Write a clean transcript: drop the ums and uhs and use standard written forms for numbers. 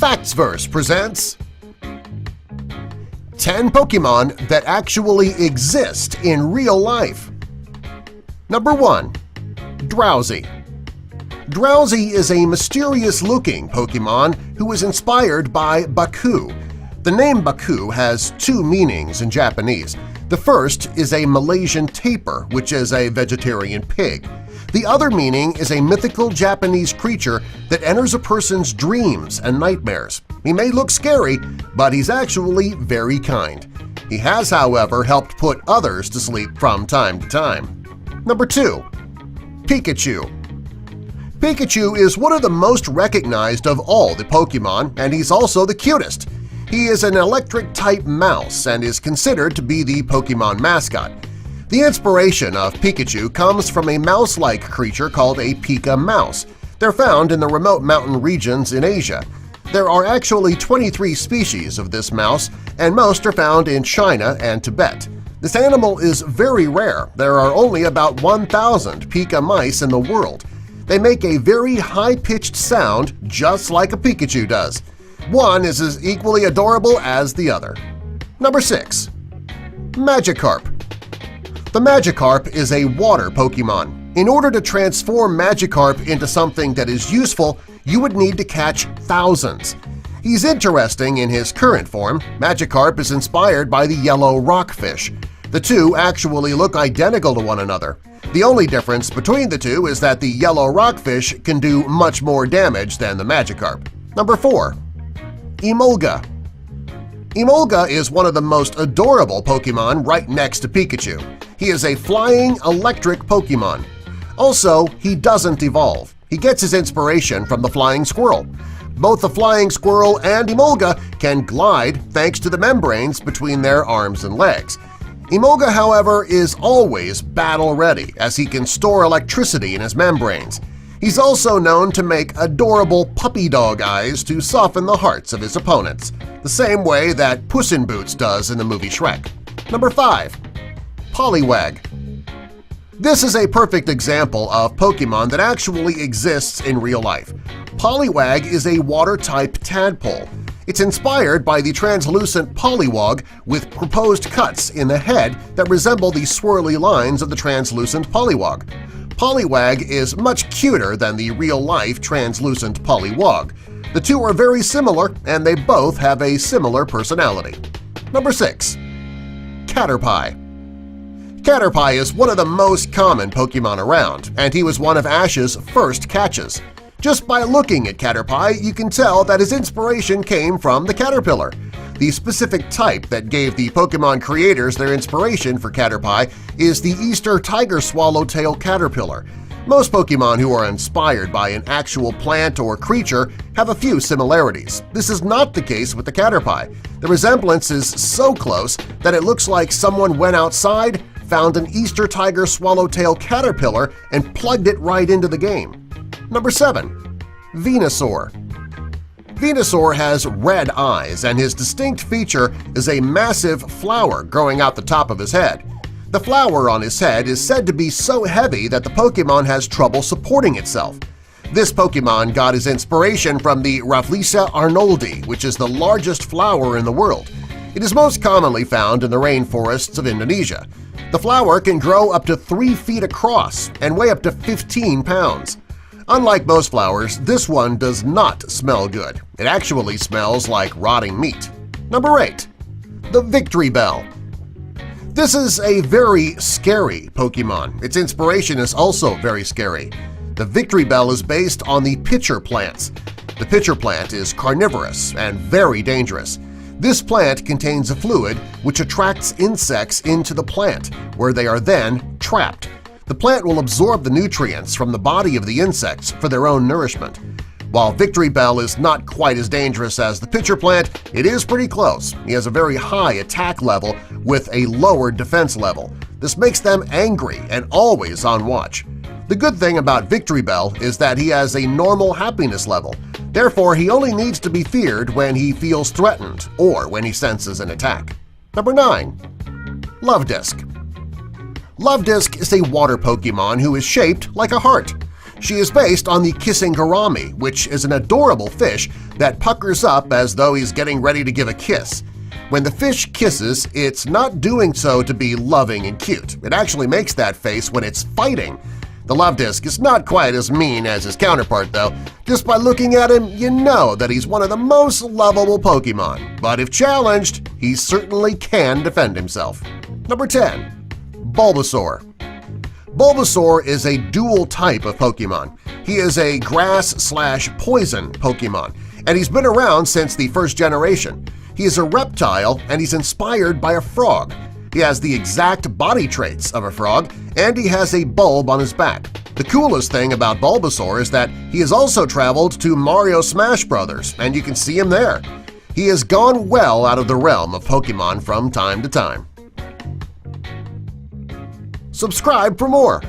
Factsverse presents 10 Pokemon that actually exist in real life. Number 1. Drowsy. Drowsy is a mysterious-looking Pokemon who is inspired by Baku. The name Baku has two meanings in Japanese. The first is a Malaysian tapir, which is a vegetarian pig. The other meaning is a mythical Japanese creature that enters a person's dreams and nightmares. He may look scary, but he's actually very kind. He has, however, helped put others to sleep from time to time. Number 2. Pikachu. Pikachu is one of the most recognized of all the Pokemon, and he's also the cutest. He is an electric-type mouse and is considered to be the Pokemon mascot. The inspiration of Pikachu comes from a mouse-like creature called a Pika mouse. They're found in the remote mountain regions in Asia. There are actually 23 species of this mouse, and most are found in China and Tibet. This animal is very rare. There are only about 1,000 Pika mice in the world. They make a very high-pitched sound just like a Pikachu does. One is as equally adorable as the other. Number 6. Magikarp. The Magikarp is a water Pokemon. In order to transform Magikarp into something that is useful, you would need to catch thousands. He's interesting in his current form. Magikarp is inspired by the yellow rockfish. The two actually look identical to one another. The only difference between the two is that the yellow rockfish can do much more damage than the Magikarp. Number 4. Emolga. Emolga is one of the most adorable Pokemon right next to Pikachu. He is a flying electric Pokemon. Also, he doesn't evolve. He gets his inspiration from the flying squirrel. Both the flying squirrel and Emolga can glide thanks to the membranes between their arms and legs. Emolga, however, is always battle-ready as he can store electricity in his membranes. He's also known to make adorable puppy dog eyes to soften the hearts of his opponents, the same way that Puss in Boots does in the movie Shrek. Number 5. Poliwag. This is a perfect example of Pokemon that actually exists in real life. Poliwag is a water-type tadpole. It's inspired by the translucent Poliwag with proposed cuts in the head that resemble the swirly lines of the translucent Poliwag. Poliwag is much cuter than the real-life translucent Poliwag. The two are very similar, and they both have a similar personality. Number 6. Caterpie. Caterpie is one of the most common Pokemon around, and he was one of Ash's first catches. Just by looking at Caterpie, you can tell that his inspiration came from the caterpillar. The specific type that gave the Pokemon creators their inspiration for Caterpie is the Easter tiger swallowtail caterpillar. Most Pokemon who are inspired by an actual plant or creature have a few similarities. This is not the case with the Caterpie. The resemblance is so close that it looks like someone went outside, found an Easter tiger swallowtail caterpillar, and plugged it right into the game. Number 7. Venusaur. Venusaur has red eyes, and his distinct feature is a massive flower growing out the top of his head. The flower on his head is said to be so heavy that the Pokemon has trouble supporting itself. This Pokemon got his inspiration from the Rafflesia arnoldi, which is the largest flower in the world. It is most commonly found in the rainforests of Indonesia. The flower can grow up to 3 feet across and weigh up to 15 pounds. Unlike most flowers, this one does not smell good. It actually smells like rotting meat. Number 8. The Victreebel. This is a very scary Pokemon. Its inspiration is also very scary. The Victreebel is based on the pitcher plants. The pitcher plant is carnivorous and very dangerous. This plant contains a fluid which attracts insects into the plant, where they are then trapped. The plant will absorb the nutrients from the body of the insects for their own nourishment. While Victreebel is not quite as dangerous as the pitcher plant, it is pretty close. He has a very high attack level with a lower defense level. This makes them angry and always on watch. The good thing about Victreebel is that he has a normal happiness level. Therefore, he only needs to be feared when he feels threatened or when he senses an attack. Number 9. Luvdisc. Luvdisc is a water Pokemon who is shaped like a heart. She is based on the kissing gourami, which is an adorable fish that puckers up as though he's getting ready to give a kiss. When the fish kisses, it's not doing so to be loving and cute. It actually makes that face when it's fighting. The Love Disc is not quite as mean as his counterpart, though. Just by looking at him, you know that he's one of the most lovable Pokemon, but if challenged, he certainly can defend himself. Number 10. Bulbasaur. Bulbasaur is a dual type of Pokemon. He is a grass/poison Pokemon, and he's been around since the first generation. He is a reptile and he's inspired by a frog. He has the exact body traits of a frog, and he has a bulb on his back. The coolest thing about Bulbasaur is that he has also traveled to Mario Smash Bros., and you can see him there. He has gone well out of the realm of Pokemon from time to time. Subscribe for more!